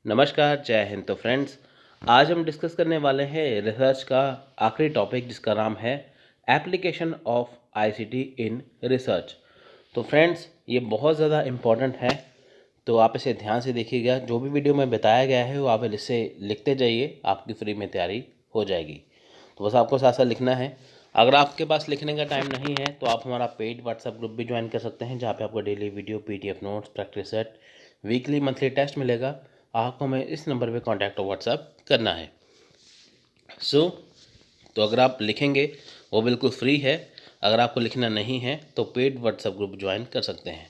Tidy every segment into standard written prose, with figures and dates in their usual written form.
नमस्कार, जय हिंद। तो फ्रेंड्स, आज हम डिस्कस करने वाले हैं रिसर्च का आखिरी टॉपिक, जिसका नाम है application of ICT in research. तो फ्रेंड्स, ये बहुत ज़्यादा इम्पॉर्टेंट है, तो आप इसे ध्यान से देखिएगा। जो भी वीडियो में बताया गया है वो आप इसे लिखते जाइए, आपकी फ्री में तैयारी हो जाएगी। तो बस आपको साथ साथ लिखना है। अगर आपके पास लिखने का टाइम नहीं है तो आप हमारा पेड व्हाट्सएप ग्रुप भी ज्वाइन कर सकते हैं, जहाँ पे आपको daily video, PDF notes, practice set, weekly monthly test मिलेगा। आपको हमें इस नंबर पे कांटेक्ट और व्हाट्सएप करना है। तो अगर आप लिखेंगे वो बिल्कुल फ्री है। अगर आपको लिखना नहीं है तो पेड व्हाट्सएप ग्रुप ज्वाइन कर सकते हैं।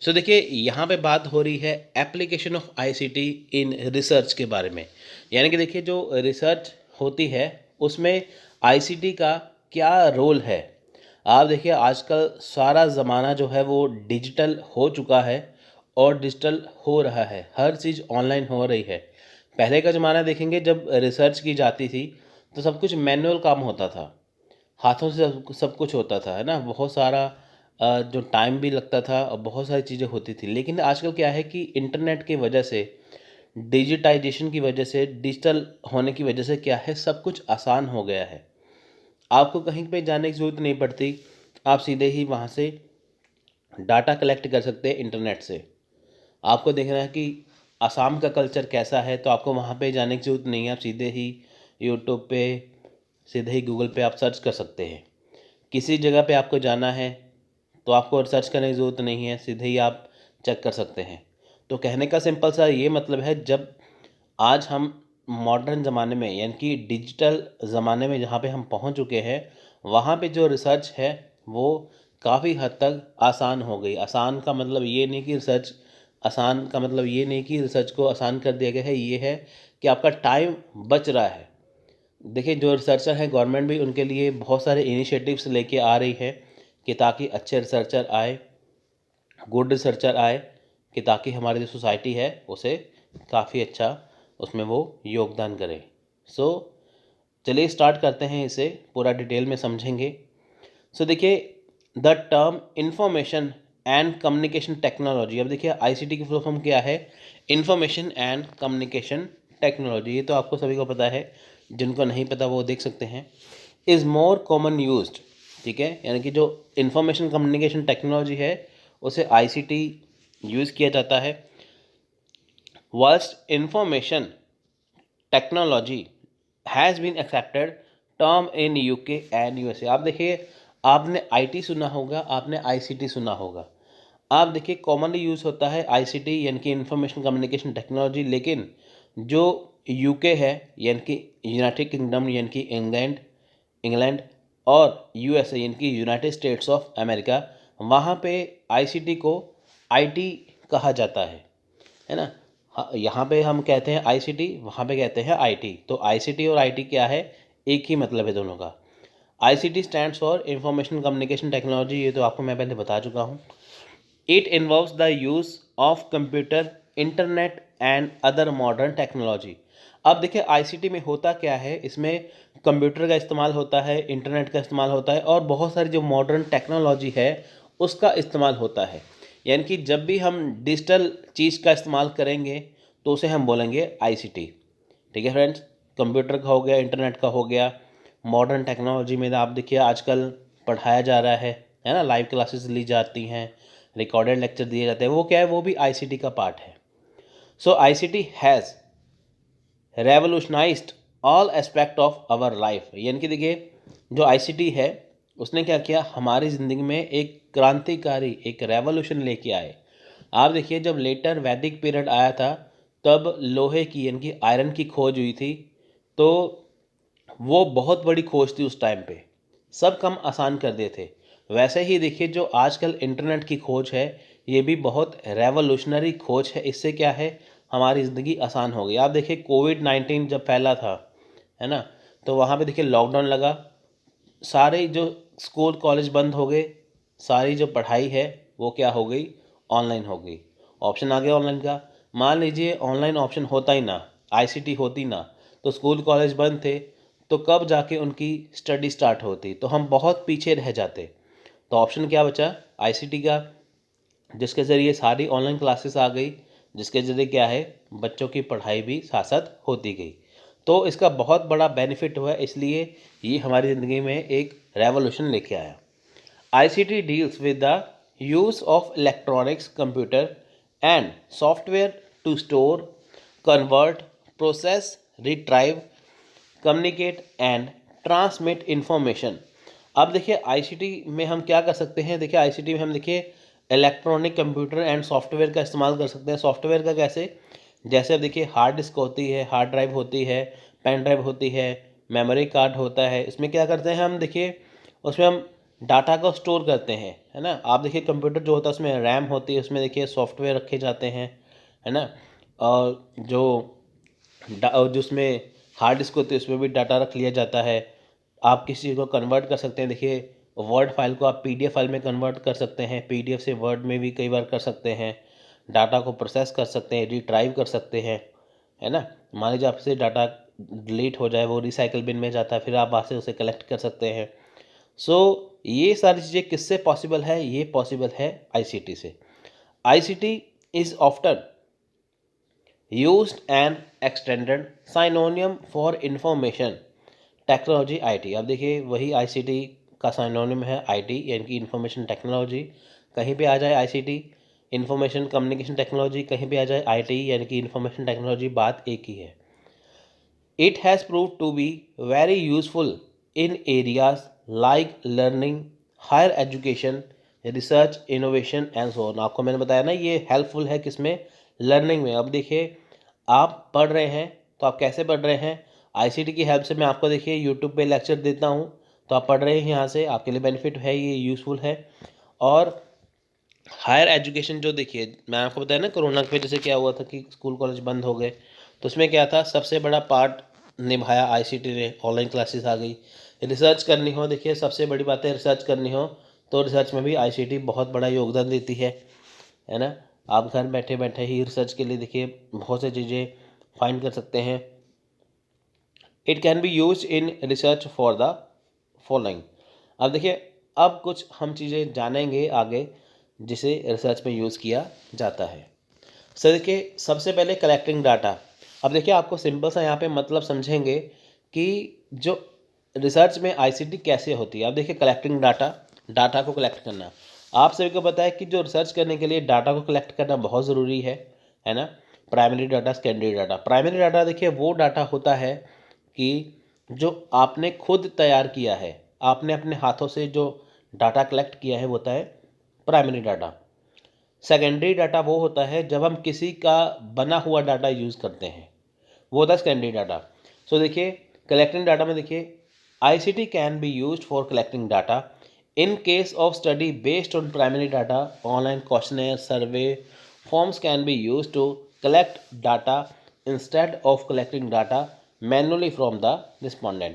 देखिए, यहाँ पे बात हो रही है application of ICT in research के बारे में। यानी कि देखिए, जो रिसर्च होती है उसमें आईसीटी का क्या रोल है। आप देखिए, आजकल सारा ज़माना जो है वो डिजिटल हो चुका है और डिजिटल हो रहा है। हर चीज़ ऑनलाइन हो रही है। पहले का ज़माना देखेंगे, जब रिसर्च की जाती थी तो सब कुछ मैनुअल काम होता था, हाथों से सब कुछ होता था, है ना। बहुत सारा जो टाइम भी लगता था और बहुत सारी चीज़ें होती थी। लेकिन आजकल क्या है कि इंटरनेट की वजह से, डिजिटाइजेशन की वजह से, डिजिटल होने की वजह से क्या है, सब कुछ आसान हो गया है। आपको कहीं पे जाने की ज़रूरत नहीं पड़ती। आप सीधे ही वहाँ से डाटा कलेक्ट कर सकते हैं इंटरनेट से। आपको देखना है कि असम का कल्चर कैसा है, तो आपको वहाँ पे जाने की ज़रूरत नहीं है। आप सीधे ही यूट्यूब पे, सीधे ही गूगल पे आप सर्च कर सकते हैं। किसी जगह पे आपको जाना है तो आपको सर्च करने की ज़रूरत नहीं है, सीधे ही आप चेक कर सकते हैं। तो कहने का सिंपल सा ये मतलब है, जब आज हम मॉडर्न ज़माने में, यानी कि डिजिटल ज़माने में जहाँ पे हम पहुँच चुके हैं, वहाँ पे जो रिसर्च है वो काफ़ी हद तक आसान हो गई। आसान का मतलब ये नहीं कि रिसर्च को आसान कर दिया गया है। ये है कि आपका टाइम बच रहा है। देखिए, जो रिसर्चर हैं, गवर्नमेंट भी उनके लिए बहुत सारे इनिशिएटिव्स लेके आ रही है कि ताकि अच्छे रिसर्चर आए, गुड रिसर्चर आए, कि ताकि हमारी जो सोसाइटी है उसे काफ़ी अच्छा उसमें वो योगदान करे। चलिए स्टार्ट करते हैं, इसे पूरा डिटेल में समझेंगे। देखिए, the term information and communication technology. अब देखिए, आईसीटी की फुल फॉर्म क्या है? Information and communication technology. ये तो आपको सभी को पता है, जिनको नहीं पता वो देख सकते हैं। इज़ मोर कॉमन यूज्ड, ठीक है। यानी कि जो इंफॉर्मेशन कम्युनिकेशन टेक्नोलॉजी है उसे आईसीटी यूज़ किया जाता है। Worst information technology has been accepted term in UK and USA. आप देखिए, आपने आईटी सुना होगा, आपने आईसीटी सुना होगा। आप देखिए, कॉमनली यूज़ होता है आईसीटी, यानी कि इंफॉर्मेशन कम्युनिकेशन टेक्नोलॉजी। लेकिन जो यूके है, यानी कि यूनाइटेड किंगडम, यानी कि इंग्लैंड और यूएसए, यानी कि यूनाइटेड स्टेट्स ऑफ अमेरिका, वहाँ पे आईसीटी को आईटी कहा जाता है ना। यहाँ पे हम कहते हैं आईसीटी, वहाँ पे कहते हैं आईटी। तो आईसीटी और आईटी क्या है? एक ही मतलब है दोनों का। ICT stands for information communication technology. ये तो आपको मैं पहले बता चुका हूँ। It involves the use of computer, internet and other modern technology. अब देखिए, आईसीटी में होता क्या है, इसमें कंप्यूटर का इस्तेमाल होता है, इंटरनेट का इस्तेमाल होता है और बहुत सारी जो मॉडर्न टेक्नोलॉजी है उसका इस्तेमाल होता है। यानी कि जब भी हम डिजिटल चीज़ का इस्तेमाल करेंगे तो उसे हम बोलेंगे आईसीटी। ठीक है फ्रेंड्स, कंप्यूटर का हो गया, इंटरनेट का हो गया। मॉडर्न टेक्नोलॉजी में आप देखिए, आजकल पढ़ाया जा रहा है ना, लाइव क्लासेस ली जाती हैं, रिकॉर्डेड लेक्चर दिए जाते हैं। वो क्या है? वो भी आईसीटी का पार्ट है। ICT has revolutionised all aspect of our life. यानी कि देखिए, जो आईसीटी है उसने क्या किया, हमारी ज़िंदगी में एक क्रांतिकारी, एक रेवोल्यूशन लेके आए। आप देखिए, जब लेटर वैदिक पीरियड आया था तब लोहे की, यानी कि आयरन की खोज हुई थी। तो वो बहुत बड़ी खोज थी उस टाइम पे, सब काम आसान कर दिए थे। वैसे ही देखिए, जो आजकल इंटरनेट की खोज है, ये भी बहुत रेवोल्यूशनरी खोज है। इससे क्या है, हमारी ज़िंदगी आसान हो गई। आप देखिए, कोविड-19 जब फैला था, है ना, तो वहाँ पे देखिए लॉकडाउन लगा, सारे जो स्कूल कॉलेज बंद हो गए, सारी जो पढ़ाई है वो क्या हो गई, ऑनलाइन हो गई। ऑप्शन आ गया ऑनलाइन का। मान लीजिए ऑनलाइन ऑप्शन होता ही ना, आईसीटी होती ना, तो स्कूल कॉलेज बंद थे, तो कब जाके उनकी स्टडी स्टार्ट होती, तो हम बहुत पीछे रह जाते। तो ऑप्शन क्या बचा? आईसीटी का, जिसके ज़रिए सारी ऑनलाइन क्लासेस आ गई, जिसके ज़रिए क्या है, बच्चों की पढ़ाई भी साथ साथ होती गई। तो इसका बहुत बड़ा बेनिफिट हुआ, इसलिए ये हमारी ज़िंदगी में एक रेवोल्यूशन लेके आया। ICT deals with the use of electronics, computer and software to store, convert, process, retrieve, communicate and transmit information। अब देखिए आईसीटी में हम क्या कर सकते हैं, देखिए आईसीटी में हम देखिए इलेक्ट्रॉनिक कंप्यूटर एंड सॉफ्टवेयर का इस्तेमाल कर सकते हैं। सॉफ्टवेयर का कैसे, जैसे अब देखिए हार्ड डिस्क होती है, हार्ड ड्राइव होती है, पेन ड्राइव होती है, मेमोरी कार्ड होता है। इसमें क्या करते हैं हम, देखिए उसमें हम डाटा को स्टोर करते हैं, है ना। आप देखिए कंप्यूटर जो होता है उसमें रैम होती है, उसमें देखिए सॉफ्टवेयर रखे जाते हैं, है ना। और जो उसमें हार्ड डिस्क होती है उसमें भी डाटा रख लिया जाता है। आप किसी चीज़ को कन्वर्ट कर सकते हैं, देखिए वर्ड फाइल को आप पीडीएफ फाइल में कन्वर्ट कर सकते हैं, पीडीएफ से वर्ड में भी कई बार कर सकते हैं। डाटा को प्रोसेस कर सकते हैं, रिट्राइव कर सकते हैं, है ना। मान लीजिए आपसे डाटा डिलीट हो जाए, वो रिसाइकल बिन में जाता है, फिर आप वहाँ से उसे कलेक्ट कर सकते हैं। ये सारी चीज़ें किससे पॉसिबल है, ये पॉसिबल है आईसीटी से। ICT is often used and extended synonym for information technology IT. अब देखिए वही आईसीटी का साइनोनिम है आईटी, यानी कि इंफॉर्मेशन टेक्नोलॉजी। कहीं पे आ जाए आईसीटी, इंफॉर्मेशन कम्युनिकेशन टेक्नोलॉजी, कहीं पे आ जाए आईटी यानी कि इंफॉर्मेशन टेक्नोलॉजी, बात एक ही है। It has prove to be very useful in areas like learning, higher education, research, innovation and so on. आपको मैंने बताया ना ये हेल्पफुल है किसमें, लर्निंग में। अब देखिए आप पढ़ रहे हैं तो आप कैसे पढ़ रहे हैं, आईसीटी की हेल्प से। मैं आपको देखिए यूट्यूब पे लेक्चर देता हूँ तो आप पढ़ रहे हैं यहाँ से, आपके लिए बेनिफिट है, ये यूज़फुल है। और हायर एजुकेशन जो देखिए मैं आपको बताया ना कोरोना की वजह से क्या हुआ था कि स्कूल कॉलेज बंद हो गए, तो उसमें क्या था, सबसे बड़ा पार्ट निभाया आईसीटी ने, ऑनलाइन क्लासेस आ गई। रिसर्च करनी हो, देखिए सबसे बड़ी बात है रिसर्च करनी हो तो रिसर्च में भी आईसीटी बहुत बड़ा योगदान देती है ना। आप घर बैठे बैठे ही रिसर्च के लिए देखिए बहुत सी चीज़ें फाइंड कर सकते हैं। It can be use in research for the following. अब देखिए अब कुछ हम चीज़ें जानेंगे आगे जिसे रिसर्च में यूज़ किया जाता है। सर देखिए सबसे पहले कलेक्टिंग डाटा। अब देखिए आपको सिंपल सा यहाँ पे मतलब समझेंगे कि जो रिसर्च में आईसीटी कैसे होती है। अब देखिए कलेक्टिंग डाटा, डाटा को कलेक्ट करना, आप सभी को पता है कि जो रिसर्च करने के लिए डाटा को कलेक्ट करना बहुत ज़रूरी है ना। Primary data, secondary data. Primary data देखिए वो डाटा होता है कि जो आपने खुद तैयार किया है, आपने अपने हाथों से जो डाटा कलेक्ट किया है वो होता है प्राइमरी डाटा। सेकेंडरी डाटा वो होता है जब हम किसी का बना हुआ डाटा यूज़ करते हैं, वो होता है सेकेंडरी डाटा। देखिए कलेक्टिंग डाटा में देखिए ICT can be used for collecting data in case of study based on primary data. Online questionnaire, survey forms can be used to collect data instead of collecting data manually from the respondent।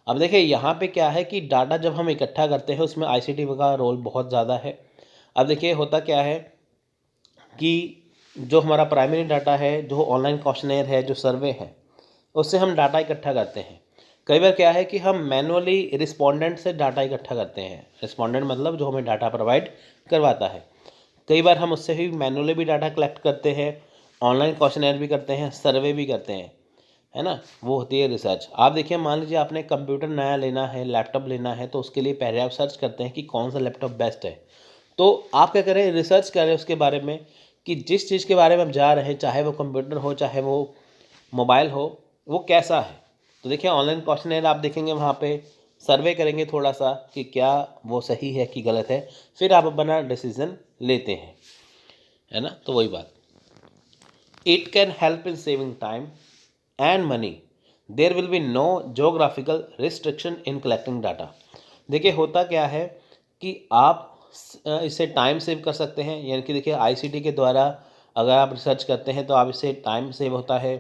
अब देखिए यहाँ पे क्या है कि data जब हम इकट्ठा करते हैं उसमें आईसीटी का रोल बहुत ज़्यादा है। अब देखिए होता क्या है कि जो हमारा प्राइमरी डाटा है, जो ऑनलाइन क्वेश्चनेयर है, जो सर्वे है, उससे हम डाटा इकट्ठा करते हैं। कई बार क्या है कि हम मैनुअली रिस्पोंडेंट से डाटा इकट्ठा करते हैं। रिस्पोंडेंट मतलब जो हमें डाटा प्रोवाइड करवाता है। कई बार हम उससे भी मैनुअली भी डाटा कलेक्ट करते हैं, ऑनलाइन क्वेश्चनेयर भी करते हैं, सर्वे भी करते हैं, है ना। वो होती है रिसर्च। आप देखिए मान लीजिए आपने कंप्यूटर नया लेना है, लैपटॉप लेना है, तो उसके लिए पहले आप सर्च करते हैं कि कौन सा लैपटॉप बेस्ट है। तो आप क्या करें, रिसर्च करें उसके बारे में कि जिस चीज़ के बारे में हम जा रहे हैं, चाहे वो कंप्यूटर हो चाहे वो मोबाइल हो, वो कैसा है। तो देखिए ऑनलाइन क्वेश्चनेयर आप देखेंगे, वहाँ पे सर्वे करेंगे थोड़ा सा कि क्या वो सही है कि गलत है, फिर आप अपना डिसीजन लेते हैं, है ना। तो वही बात, it can help in saving time and money. There will be no geographical restriction in collecting data. देखिए होता क्या है कि आप इससे टाइम सेव कर सकते हैं, यानी कि देखिए आईसीटी के द्वारा अगर आप रिसर्च करते हैं तो आप इससे टाइम सेव होता है,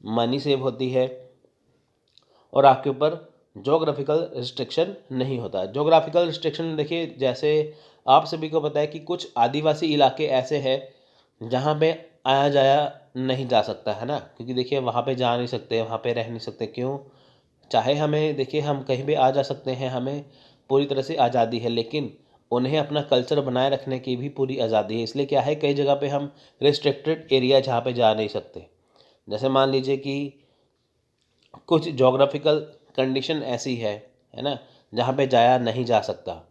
मनी सेव होती है, और आपके ऊपर जोग्राफिकल रिस्ट्रिक्शन नहीं होता। जोग्राफिकल रिस्ट्रिक्शन देखिए जैसे आप सभी को पता है कि कुछ आदिवासी इलाके ऐसे हैं जहाँ पे आया जाया नहीं जा सकता, है ना, क्योंकि देखिए वहाँ पे जा नहीं सकते, वहाँ पे रह नहीं सकते। क्यों, चाहे हमें देखिए हम कहीं भी आ जा सकते हैं, हमें पूरी तरह से आज़ादी है, लेकिन उन्हें अपना कल्चर बनाए रखने की भी पूरी आज़ादी है। इसलिए क्या है, कई जगह पे हम रिस्ट्रिक्टेड एरिया जहाँ पे जा नहीं सकते, जैसे मान लीजिए कि कुछ जोग्राफिकल कंडीशन ऐसी है ना, जहाँ पे जाया नहीं जा सकता,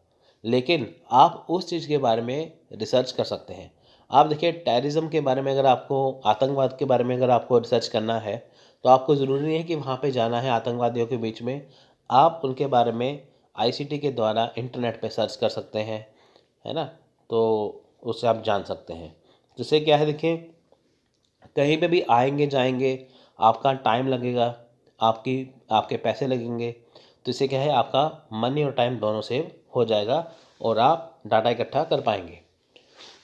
लेकिन आप उस चीज़ के बारे में रिसर्च कर सकते हैं। आप देखिए टेररिज्म के बारे में, अगर आपको आतंकवाद के बारे में अगर आपको रिसर्च करना है, तो आपको ज़रूरी नहीं है कि वहाँ पे जाना है आतंकवादियों के बीच में। आप उनके बारे में आईसीटी के द्वारा इंटरनेट पे सर्च कर सकते हैं, है ना, तो उससे आप जान सकते हैं। जिससे क्या है, देखिए कहीं पे भी आएंगे जाएंगे, आपका टाइम लगेगा, आपकी आपके पैसे लगेंगे, तो इससे क्या है, आपका मनी और टाइम दोनों सेव हो जाएगा और आप डाटा इकट्ठा कर पाएंगे।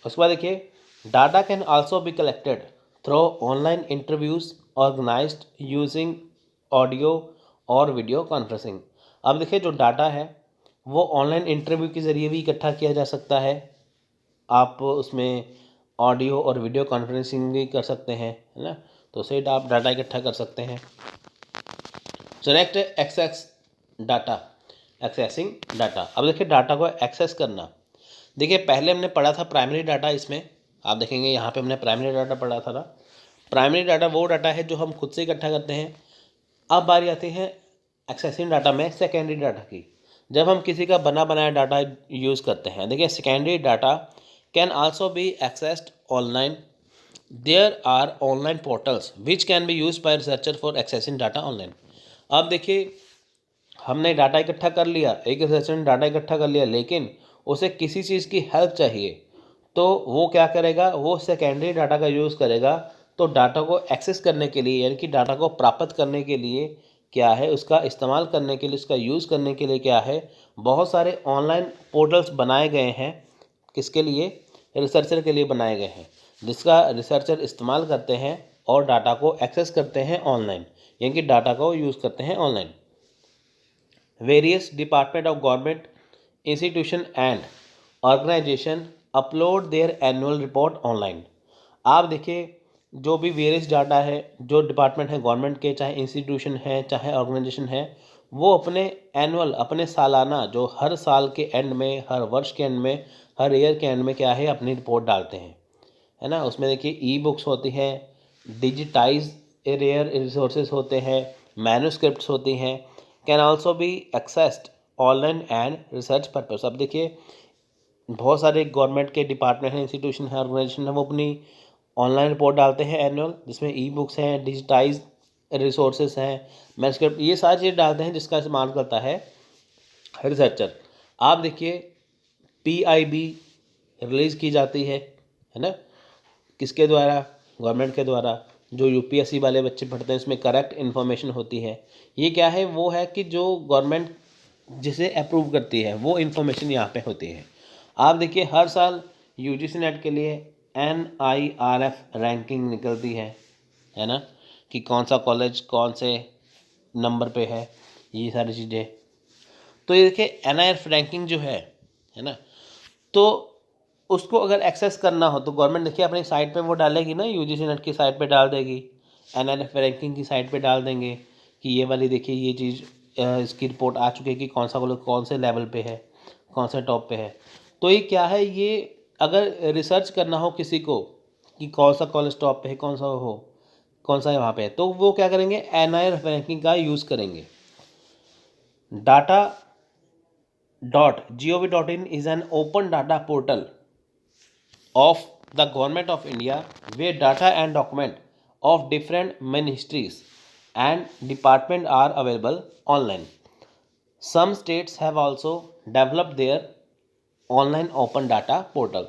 उसके बाद देखिए, data can also be collected through online interviews organised using audio और वीडियो कॉन्फ्रेंसिंग। अब देखिए जो डाटा है वो ऑनलाइन इंटरव्यू के ज़रिए भी इकट्ठा किया जा सकता है। आप उसमें ऑडियो और वीडियो कॉन्फ्रेंसिंग भी कर सकते हैं, है ना, तो उससे आप डाटा इकट्ठा कर सकते हैं। So next access data, accessing data. अब देखिए डाटा को एक्सेस करना, देखिए पहले हमने पढ़ा था प्राइमरी डाटा, इसमें आप देखेंगे यहाँ पे हमने प्राइमरी डाटा पढ़ा था ना। प्राइमरी डाटा वो डाटा है जो हम खुद से इकट्ठा करते हैं। अब बारी आती है एक्सेसिंग डाटा में सेकेंडरी डाटा की, जब हम किसी का बना बनाया डाटा यूज़ करते हैं। देखिए secondary data can also be accessed online. There are online portals which can be use by researcher for accessing data online. अब देखिए हमने डाटा इकट्ठा कर लिया, एक रिसर्चर ने डाटा इकट्ठा कर लिया, लेकिन उसे किसी चीज़ की हेल्प चाहिए, तो वो क्या करेगा, वो सेकेंडरी डाटा का यूज़ करेगा। तो डाटा को एक्सेस करने के लिए, यानी कि डाटा को प्राप्त करने के लिए क्या है, उसका इस्तेमाल करने के लिए, उसका यूज़ करने के लिए क्या है, बहुत सारे ऑनलाइन पोर्टल्स बनाए गए हैं। किसके लिए? रिसर्चर के लिए बनाए गए हैं, जिसका रिसर्चर इस्तेमाल करते हैं और डाटा को एक्सेस करते हैं ऑनलाइन, यानी कि डाटा को यूज़ करते हैं online. Various department of government institution and organisation upload their annual report online. आप देखिए जो भी वेरियस डाटा है, जो डिपार्टमेंट है गवर्नमेंट के, चाहे इंस्टीट्यूशन है चाहे ऑर्गेनाइजेशन है, वो अपने एनुअल, अपने सालाना, जो हर साल के एंड में, हर वर्ष के एंड में, हर ईयर के एंड में क्या है, अपनी रिपोर्ट डालते हैं, है ना। उसमें देखिए ई बुक्स होती हैं, डिजिटाइज रेयर रिसोर्सेज होते हैं, मैन्यूस्क्रिप्ट्स होती हैं, can also be accessed online and research purpose. अब देखिए बहुत सारे गवर्नमेंट के डिपार्टमेंट हैं, इंस्टीट्यूशन है, ऑर्गेनाइजेशन है, वो अपनी ऑनलाइन रिपोर्ट डालते हैं एनुअल, जिसमें ई बुक्स हैं, डिजिटाइज रिसोर्सेज हैं, मैन्यूस्क्रिप्ट, ये सारी चीज़ डालते हैं, जिसका इस्तेमाल करता है रिसर्चर। आप देखिए PIB रिलीज़ की जाती है ना, किसके द्वारा? गवर्नमेंट के द्वारा। जो UPSC वाले बच्चे पढ़ते हैं उसमें करेक्ट इन्फॉर्मेशन होती है। ये क्या है, वो है कि जो गवर्नमेंट जिसे अप्रूव करती है वो इन्फॉर्मेशन यहाँ पे होती है। आप देखिए हर साल UGC नेट के लिए NIRF रैंकिंग निकलती है ना, कि कौन सा कॉलेज कौन से नंबर पे है, ये सारी चीज़ें। तो ये देखिए NIRF रैंकिंग जो है ना, तो उसको अगर एक्सेस करना हो तो गवर्नमेंट देखिए अपनी साइट पे वो डालेगी ना, UGC नेट की साइट पे डाल देगी, NIRF रैंकिंग की साइट पे डाल देंगे कि ये वाली देखिए ये चीज़, इसकी रिपोर्ट आ चुकी है कि कौन सा कॉलेज कौन से लेवल पे है, कौन से टॉप पे है। तो ये क्या है, ये अगर रिसर्च करना हो किसी को कि कौन सा कॉलेज टॉप पे है, कौन सा है वहाँ पे, तो वो क्या करेंगे, NIRF रैंकिंग का यूज़ करेंगे। data.gov.in is an open data portal of the Government of India where data and document of different ministries and department are available online. Some states have also developed their online open data portal.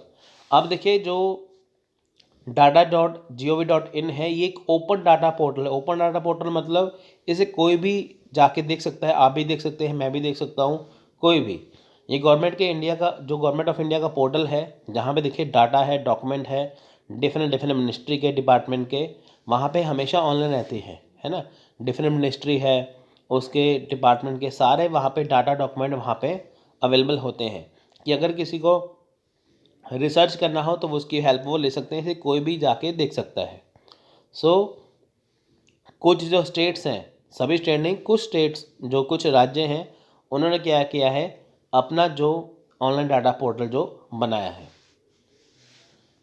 अब देखिए जो data.gov.in है, ये एक open data portal है। Open data portal मतलब इसे कोई भी जाके देख सकता है, आप भी देख सकते हैं, मैं भी देख सकता हूँ, कोई भी। ये गवर्नमेंट ऑफ इंडिया का पोर्टल है, जहाँ पे देखिए डाटा है, डॉक्यूमेंट है, डिफरेंट मिनिस्ट्री के, डिपार्टमेंट के, वहाँ पे हमेशा ऑनलाइन रहती है ना। डिफरेंट मिनिस्ट्री है, उसके डिपार्टमेंट के सारे वहाँ पे डाटा डॉक्यूमेंट वहाँ पे अवेलेबल होते हैं, कि अगर किसी को रिसर्च करना हो तो वो उसकी हेल्प वो ले सकते हैं, इसे कोई भी जाके देख सकता है। कुछ जो स्टेट्स हैं, सभी स्टेट नहीं, कुछ स्टेट्स, जो कुछ राज्य हैं, उन्होंने क्या किया है, अपना जो ऑनलाइन डाटा पोर्टल जो बनाया है।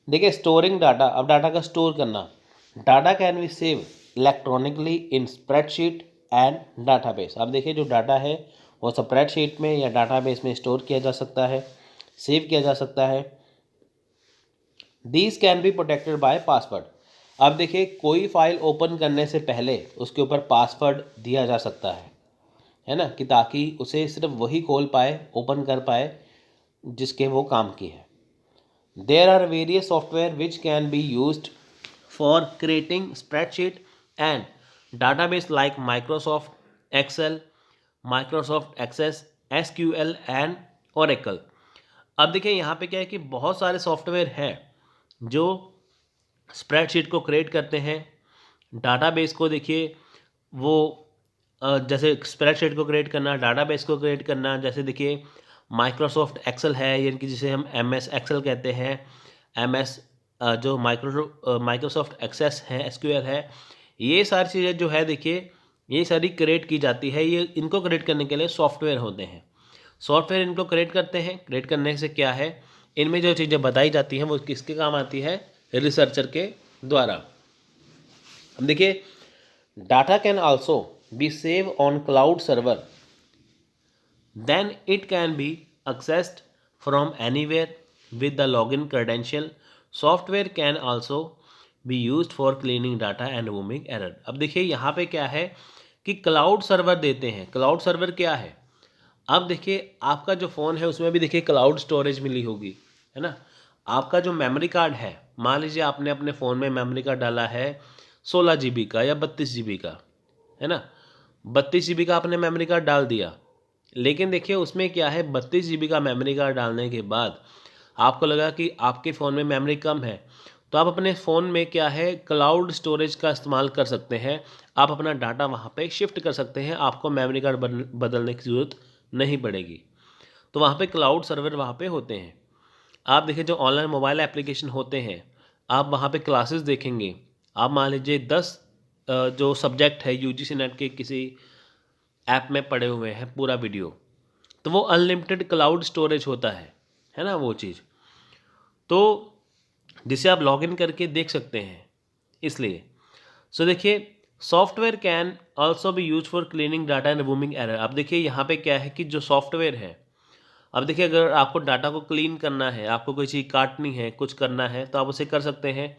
देखिए स्टोरिंग डाटा, अब डाटा का स्टोर करना, data can B save electronically in spreadsheet and database. अब देखिए जो डाटा है वो स्प्रेडशीट में या डाटाबेस में स्टोर किया जा सकता है, सेव किया जा सकता है। These can be protected by password. अब देखिए कोई फाइल ओपन करने से पहले उसके ऊपर पासवर्ड दिया जा सकता है ना, कि ताकि उसे सिर्फ वही खोल पाए, ओपन कर पाए जिसके वो काम की है। There are various software which can be used for creating spreadsheet and database like Microsoft Excel, Microsoft Access, SQL and Oracle. अब देखिए यहाँ पे क्या है कि बहुत सारे सॉफ्टवेयर हैं जो स्प्रेडशीट को क्रिएट करते हैं, डाटाबेस को देखिए वो जैसे स्प्रेडशीट को क्रिएट करना, डाटाबेस को क्रिएट करना, जैसे देखिए माइक्रोसॉफ्ट एक्सेल है, यानी कि जिसे हम एमएस एक्सेल कहते हैं, एमएस जो माइक्रोसॉफ्ट एक्सेस है, एसक्यूएल है, ये सारी चीज़ें जो है देखिए ये सारी क्रिएट की जाती है। ये इनको क्रिएट करने के लिए सॉफ्टवेयर होते हैं, सॉफ्टवेयर इनको क्रिएट करते हैं। क्रिएट करने से क्या है, इनमें जो चीज़ें बताई जाती हैं वो किसके काम आती है, रिसर्चर के द्वारा। अब देखिए data can also be save on cloud server, then it can be accessed from anywhere with the login credential. Software can also be used for cleaning data and removing error. अब देखिए यहाँ पे क्या है कि क्लाउड सर्वर देते हैं। Cloud server क्या है, अब देखिए आपका जो फ़ोन है उसमें भी देखिए क्लाउड स्टोरेज मिली होगी, है ना। आपका जो मेमोरी कार्ड है, मान लीजिए आपने अपने फ़ोन में मेमोरी कार्ड डाला है 16 GB का या 32 GB का, है ना। 32 GB का आपने मेमोरी कार्ड डाल दिया, लेकिन देखिए उसमें क्या है, 32 GB का मेमोरी कार्ड डालने के बाद आपको लगा कि आपके फ़ोन में मेमोरी कम है, तो आप अपने फ़ोन में क्या है क्लाउड स्टोरेज का इस्तेमाल कर सकते हैं। आप अपना डाटा वहाँ पे शिफ्ट कर सकते हैं, आपको मेमोरी कार्ड बदलने की ज़रूरत नहीं पड़ेगी। तो वहाँ पे क्लाउड सर्वर वहाँ पे होते हैं। आप देखिए जो ऑनलाइन मोबाइल एप्लीकेशन होते हैं, आप वहाँ पे क्लासेस देखेंगे। आप मान लीजिए 10 जो सब्जेक्ट है यूजीसी नेट के किसी ऐप में पड़े हुए हैं पूरा वीडियो, तो वो अनलिमिटेड क्लाउड स्टोरेज होता है ना वो चीज़, तो जिसे आप लॉगिन करके देख सकते हैं। इसलिए देखिए software can also be use for cleaning data and removing error. अब देखिए यहाँ पे क्या है कि जो सॉफ्टवेयर है, अब देखिए अगर आपको डाटा को क्लीन करना है, आपको कोई चीज़ काटनी है, कुछ करना है, तो आप उसे कर सकते हैं।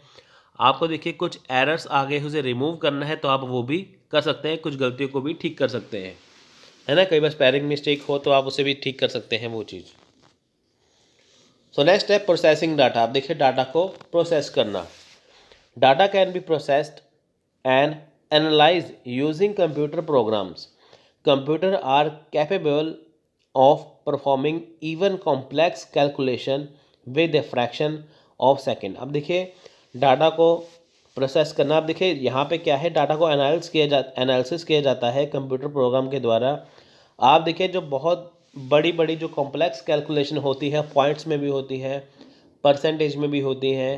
आपको देखिए कुछ एरर्स आ गए उसे रिमूव करना है, तो आप वो भी कर सकते हैं, कुछ गलतियों को भी ठीक कर सकते हैं, है ना। कई बार स्पेलिंग मिस्टेक हो तो आप उसे भी ठीक कर सकते हैं वो चीज़। नेक्स्ट है प्रोसेसिंग डाटा। आप देखिए डाटा को प्रोसेस करना। Data can be processed and analyse using computer programs. Computer are capable of performing even complex calculation with a fraction of second। अब देखिए डाटा को प्रोसेस करना। अब देखिए यहाँ पे क्या है, डाटा को एनालिसिस किया जाता है कंप्यूटर प्रोग्राम के द्वारा। आप देखिए जो बहुत बड़ी बड़ी जो कॉम्प्लेक्स कैलकुलेशन होती है, पॉइंट्स में भी होती है, परसेंटेज में भी होती है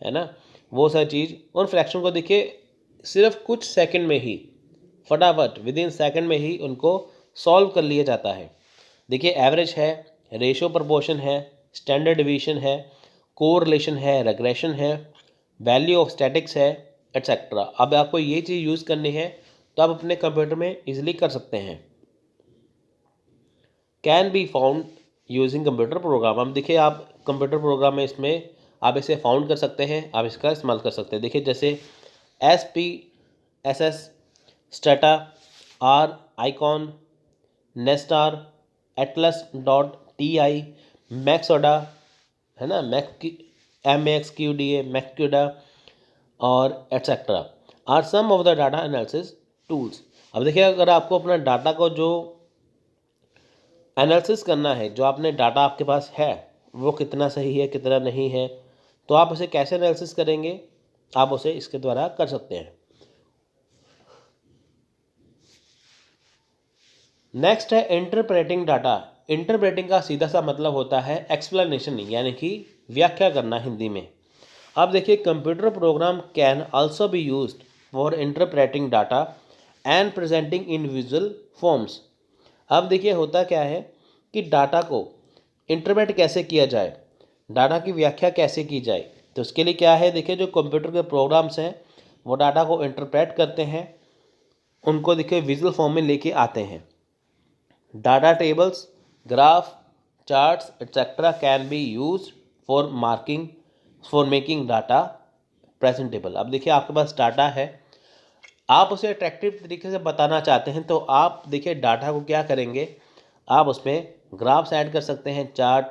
ना, वो सारी चीज़ और फ्रैक्शन को देखिए सिर्फ कुछ सेकंड में ही, फटाफट विद इन सेकंड में ही उनको सॉल्व कर लिया जाता है। देखिए एवरेज है, रेशियो प्रपोर्शन है, स्टैंडर्ड डिवीजन है, कोरिलेशन है, रिग्रेशन है, वैल्यू ऑफ स्टैटिक्स है, एटसेट्रा। अब आपको ये चीज़ यूज़ करनी है तो आप अपने कंप्यूटर में इजीली कर सकते हैं। Can be found using computer program. अब देखिए आप कंप्यूटर प्रोग्राम में इसमें आप इसे फाउंड कर सकते हैं, आप इसका इस्तेमाल कर सकते हैं। देखिए जैसे SPSS, Stata, R, icon, Nesstar, atlas.ti, MAXQDA, है ना, MAXQDA, मैक्सक्यूडा और etcetera are some of the data analysis tools. अब देखिए अगर आपको अपना डाटा को जो एनालिसिस करना है, जो आपने डाटा आपके पास है वो कितना सही है कितना नहीं है, तो आप उसे कैसे एनालिसिस करेंगे, आप उसे इसके द्वारा कर सकते हैं। नेक्स्ट है इंटरप्रेटिंग डाटा। इंटरप्रेटिंग का सीधा सा मतलब होता है एक्सप्लेनेशन, यानी कि व्याख्या करना हिंदी में। अब देखिए computer program can also be used for interpreting data and presenting in visual forms. अब देखिए होता क्या है कि डाटा को इंटरप्रेट कैसे किया जाए, डाटा की व्याख्या कैसे की जाए, तो उसके लिए क्या है, देखिए जो कंप्यूटर के प्रोग्राम्स हैं वो डाटा को इंटरप्रेट करते हैं, उनको देखिए विजुअल फॉर्म में लेके आते हैं। Data tables, graph, charts etcetera can be use for making data presentable. अब देखिए आपके पास डाटा है, आप उसे अट्रैक्टिव तरीके से बताना चाहते हैं, तो आप देखिए डाटा को क्या करेंगे, आप उसमें ग्राफ्स ऐड कर सकते हैं, चार्ट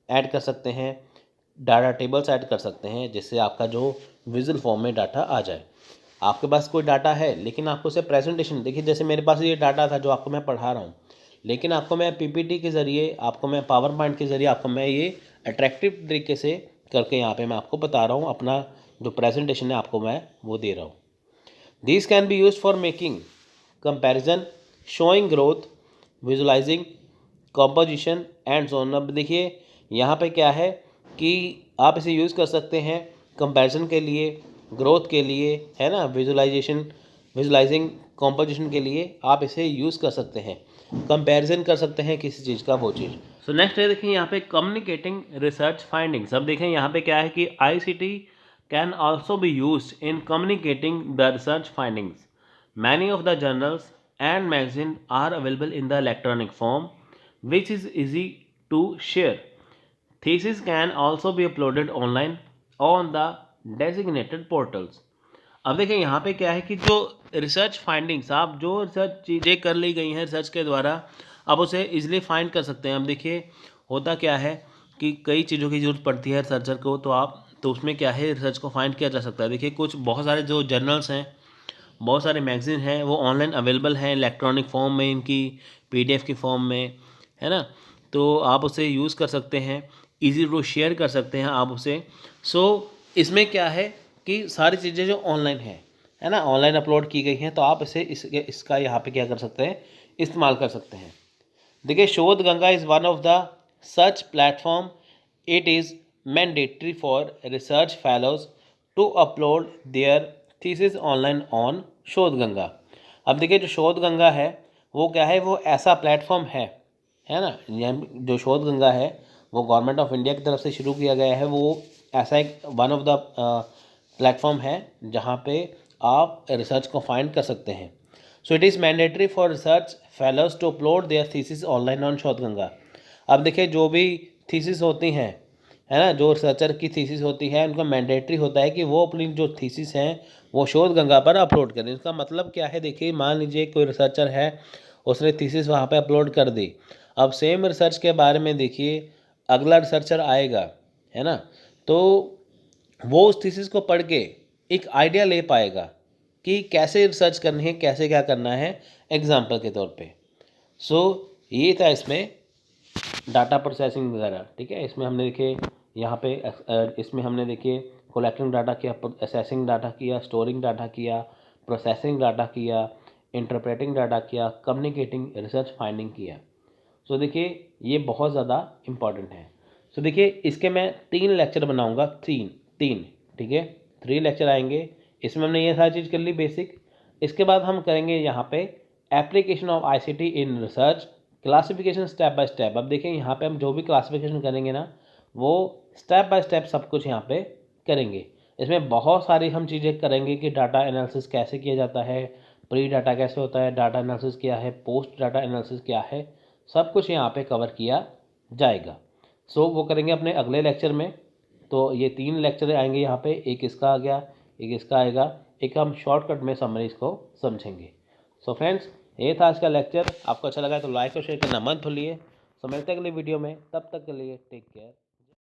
ऐड कर सकते हैं, डाटा टेबल्स ऐड कर सकते हैं, जिससे आपका जो विजुअल फॉर्म में डाटा आ जाए। आपके पास कोई डाटा है लेकिन आपको उसे प्रेजेंटेशन, देखिए जैसे मेरे पास ये डाटा था जो आपको मैं पढ़ा रहा हूँ, लेकिन आपको मैं पीपीटी के ज़रिए, आपको मैं पावर पॉइंट के ज़रिए, आपको मैं ये अट्रैक्टिव तरीके से करके यहाँ पे मैं आपको बता रहा हूँ, अपना जो प्रेजेंटेशन है आपको मैं वो दे रहा हूँ। These can be used for making comparison, showing growth, visualizing, composition and so on। अब देखिए यहाँ पे क्या है कि आप इसे यूज़ कर सकते हैं कंपैरिजन के लिए, ग्रोथ के लिए, है ना, विजुलाइजिंग, कॉम्पोजिशन के लिए आप इसे यूज़ कर सकते हैं, कंपैरिजन कर सकते हैं किसी चीज़ का वो चीज़। सो नेक्स्ट है देखिए यहाँ पे कम्युनिकेटिंग रिसर्च फाइंडिंग्स। अब देखें यहाँ पे क्या है कि ICT can also be used in communicating the research findings. Many of the journals and magazines are available in the electronic form, which is easy to share. Thesis can also be uploaded online on the designated portals. अब देखिए यहाँ पे क्या है कि जो research findings, आप जो रिसर्च चीज़ें कर ली गई हैं रिसर्च के द्वारा, आप उसे इजीली फाइंड कर सकते हैं। अब देखिए होता क्या है कि कई चीज़ों की ज़रूरत पड़ती है रिसर्चर को, तो उसमें क्या है रिसर्च को फाइंड किया जा सकता है। देखिए बहुत सारे जो जर्नल्स हैं, बहुत सारे मैगजीन हैं, वो ऑनलाइन अवेलेबल हैं इलेक्ट्रॉनिक फॉर्म में, इनकी PDF की फॉर्म में, है ना, तो आप उसे यूज़ कर सकते हैं, इजी टू शेयर कर सकते हैं आप उसे। सो इसमें क्या है कि सारी चीज़ें जो ऑनलाइन है ना, ऑनलाइन अपलोड की गई हैं, तो आप इसका यहाँ पे क्या कर सकते हैं, इस्तेमाल कर सकते हैं। देखिए Shodhganga is one of the such platform. It is mandatory for research fellows to upload their thesis online on Shodhganga. अब देखिए जो शोध गंगा है वो क्या है, वो ऐसा प्लेटफॉर्म है ना, जो शोध गंगा है वो गवर्नमेंट ऑफ इंडिया की तरफ से शुरू किया गया है। वो ऐसा एक वन ऑफ द प्लेटफॉर्म है जहाँ पे आप रिसर्च को फाइंड कर सकते हैं। So it is mandatory for research fellows to upload their thesis online on Shodhganga. अब देखिए जो भी थीसिस होती हैं, है ना, जो रिसर्चर की थीसिस होती है, उनका मैंडेटरी होता है कि वो अपनी जो थीसिस हैं वो शोध गंगा पर अपलोड करें। इसका मतलब क्या है, देखिए मान लीजिए कोई रिसर्चर है, उसने थीसिस वहाँ पे अपलोड कर दी। अब सेम रिसर्च के बारे में देखिए अगला रिसर्चर आएगा, है ना, तो वो उस थीसिस को पढ़ के एक आइडिया ले पाएगा कि कैसे रिसर्च करनी है, कैसे क्या करना है, एग्जाम्पल के तौर पे। सो ये था इसमें डाटा प्रोसेसिंग वगैरह, ठीक है। इसमें हमने देखिए यहाँ पे इसमें हमने देखिए कलेक्टिंग डाटा किया, असेसिंग डाटा किया, स्टोरिंग डाटा किया, प्रोसेसिंग डाटा किया, इंटरप्रेटिंग डाटा किया, कम्युनिकेटिंग रिसर्च फाइंडिंग किया। सो देखिए ये बहुत ज़्यादा इम्पॉर्टेंट है। सो देखिए इसके मैं 3 लेक्चर बनाऊंगा, तीन, ठीक है, 3 लेक्चर आएंगे। इसमें हमने ये सारी चीज़ कर ली बेसिक। इसके बाद हम करेंगे यहाँ पे application of ICT in research, classification step by step. अब देखिए यहाँ पे हम जो भी क्लासिफिकेशन करेंगे ना, वो स्टेप बाय स्टेप सब कुछ यहाँ पे करेंगे। इसमें बहुत सारी हम चीज़ें करेंगे कि डाटा एनालिसिस कैसे किया जाता है, प्री डाटा कैसे होता है, डाटा एनालिसिस क्या है, पोस्ट डाटा एनालिसिस क्या है, सब कुछ यहाँ पे कवर किया जाएगा। सो वो करेंगे अपने अगले लेक्चर में। तो ये 3 लेक्चर आएंगे यहाँ पे, एक इसका आ गया, एक इसका आएगा, एक हम शॉर्टकट में समरी इसको समझेंगे। सो फ्रेंड्स ये था आज का लेक्चर। आपको अच्छा लगा तो लाइक और शेयर करना मत भूलिए। सो मिलते हैं अगले वीडियो में, तब तक के लिए टेक केयर।